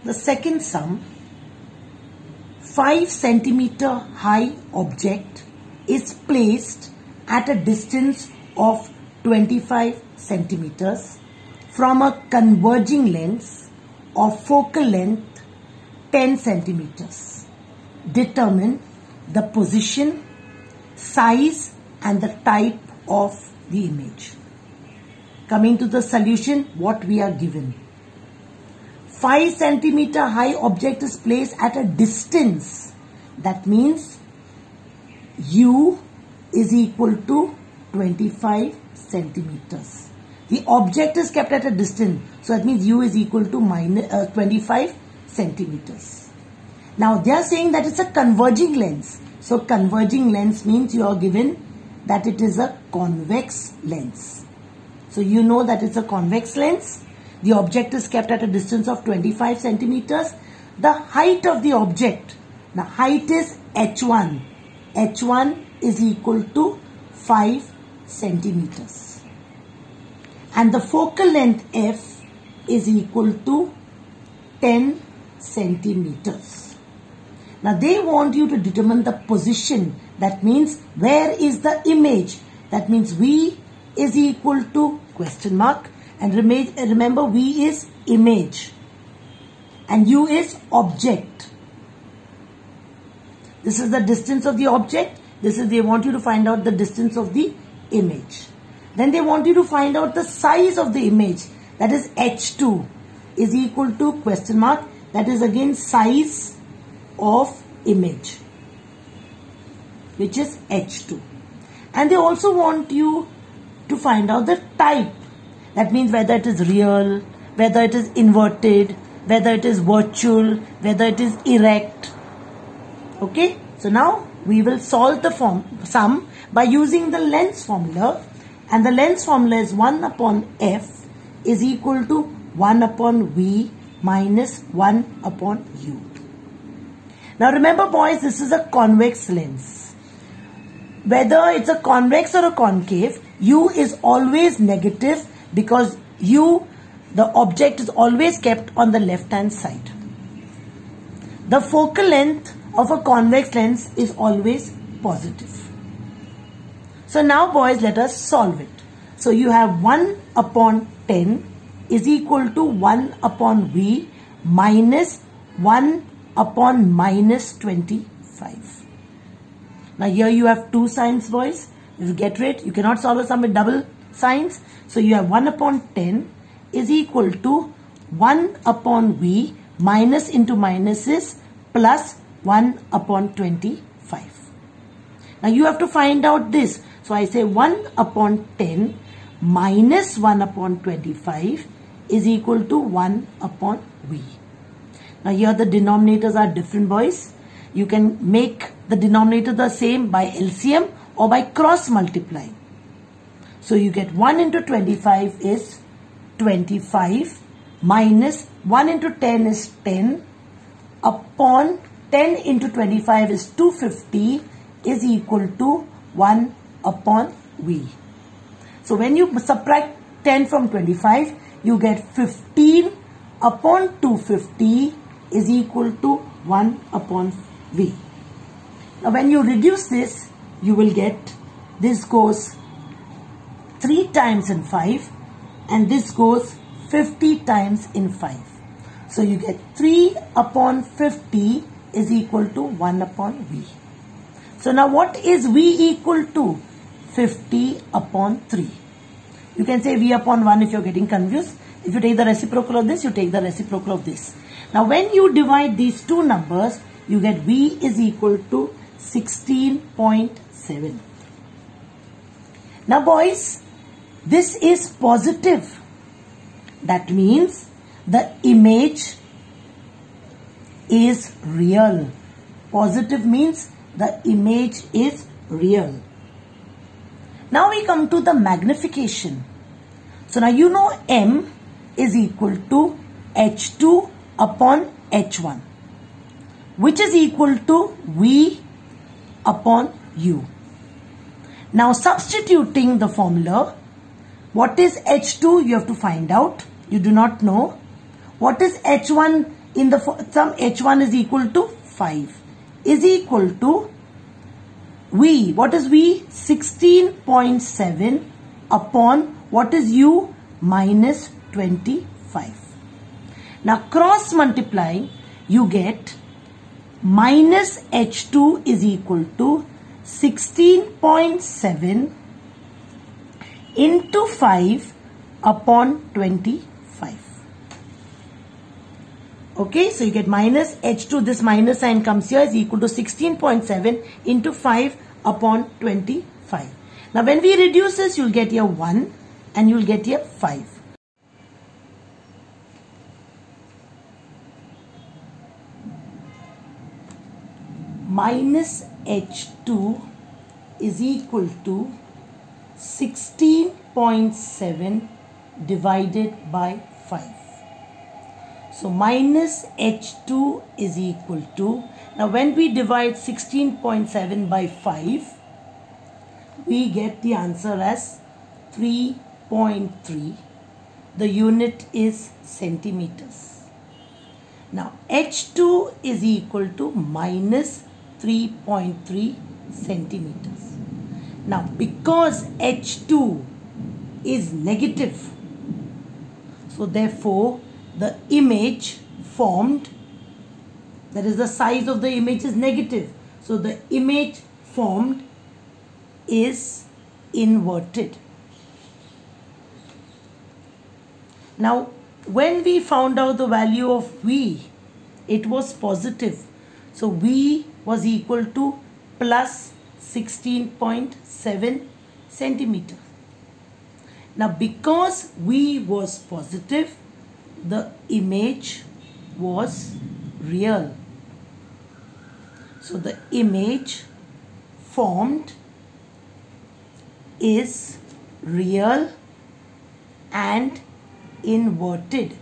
The second sum, 5 centimeter high object is placed at a distance of 25 centimeters from a converging lens of focal length 10 centimeters. Determine the position, size and the type of the image. Coming to the solution, what we are given. 5 centimeter high object is placed at a distance. That means U is equal to 25 centimeters. The object is kept at a distance. So that means U is equal to 25 centimeters. Now they are saying that it's a converging lens. So converging lens means you are given that it is a convex lens. So you know that it's a convex lens. The object is kept at a distance of 25 centimeters. The height of the object, the height is H1. H1 is equal to 5 centimeters. And the focal length F is equal to 10 centimeters. Now they want you to determine the position. That means where is the image? That means V is equal to question mark. And remember V is image and U is object. This is the distance of the object. They want you to find out the distance of the image. Then they want you to find out the size of the image. That is H2 is equal to question mark. That is again size of image, which is H2. And they also want you to find out the type. That means whether it is real, whether it is inverted, whether it is virtual, whether it is erect. Okay. So now we will solve the sum by using the lens formula. And the lens formula is 1 upon F is equal to 1 upon V minus 1 upon U. Now remember boys, this is a convex lens. Whether it's a convex or a concave, U is always negative because U, the object is always kept on the left hand side. The focal length of a convex lens is always positive. So now boys, let us solve it. So you have 1 upon 10 is equal to 1 upon V minus 1 upon minus 25. Now here you have two signs boys. If you get rid, you cannot solve a sum with double signs. So you have 1 upon 10 is equal to 1 upon V minus into minus is plus 1 upon 25. Now you have to find out this. So I say 1 upon 10 minus 1 upon 25 is equal to 1 upon V. Now here the denominators are different boys. You can make the denominator the same by LCM or by cross multiplying. So you get 1 into 25 is 25 minus 1 into 10 is 10 upon 10 into 25 is 250 is equal to 1 upon V. So when you subtract 10 from 25, you get 15 upon 250 is equal to 1 upon V. Now when you reduce this, you will get this goes 3 times in 5 and this goes 50 times in 5. So you get 3 upon 50 is equal to 1 upon V. So now what is V equal to? 50 upon 3. You can say V upon 1 if you are getting confused. If you take the reciprocal of this, you take the reciprocal of this. Now when you divide these two numbers, you get V is equal to 16.7. Now boys, this is positive. That means the image is real. Positive means the image is real. Now we come to the magnification. So now you know M is equal to H2 upon H1, which is equal to V upon U. Now substituting the formula, what is H2 you have to find out. You do not know. What is H1 in the sum h1 is equal to 5 is equal to v. What is v? 16.7 upon what is u? Minus 25. Now cross multiplying, you get minus h2 is equal to 16.7 into 5 upon 25. Okay, so you get minus h2, this minus sign comes here, is equal to 16.7 into 5 upon 25. Now when we reduce this, you'll get here 1 and you'll get here 5. Minus h2 is equal to 16.7 divided by 5. So minus h2 is equal to, now when we divide 16.7 by 5, we get the answer as 3.3. The unit is centimeters. Now h2 is equal to minus 3.3 centimeters. Now because h2 is negative, so therefore the image formed, that is the size of the image is negative. So the image formed is inverted. Now when we found out the value of v, it was positive. So v was equal to plus 16.7 centimeter. Now because v was positive, the image was real. So the image formed is real and inverted.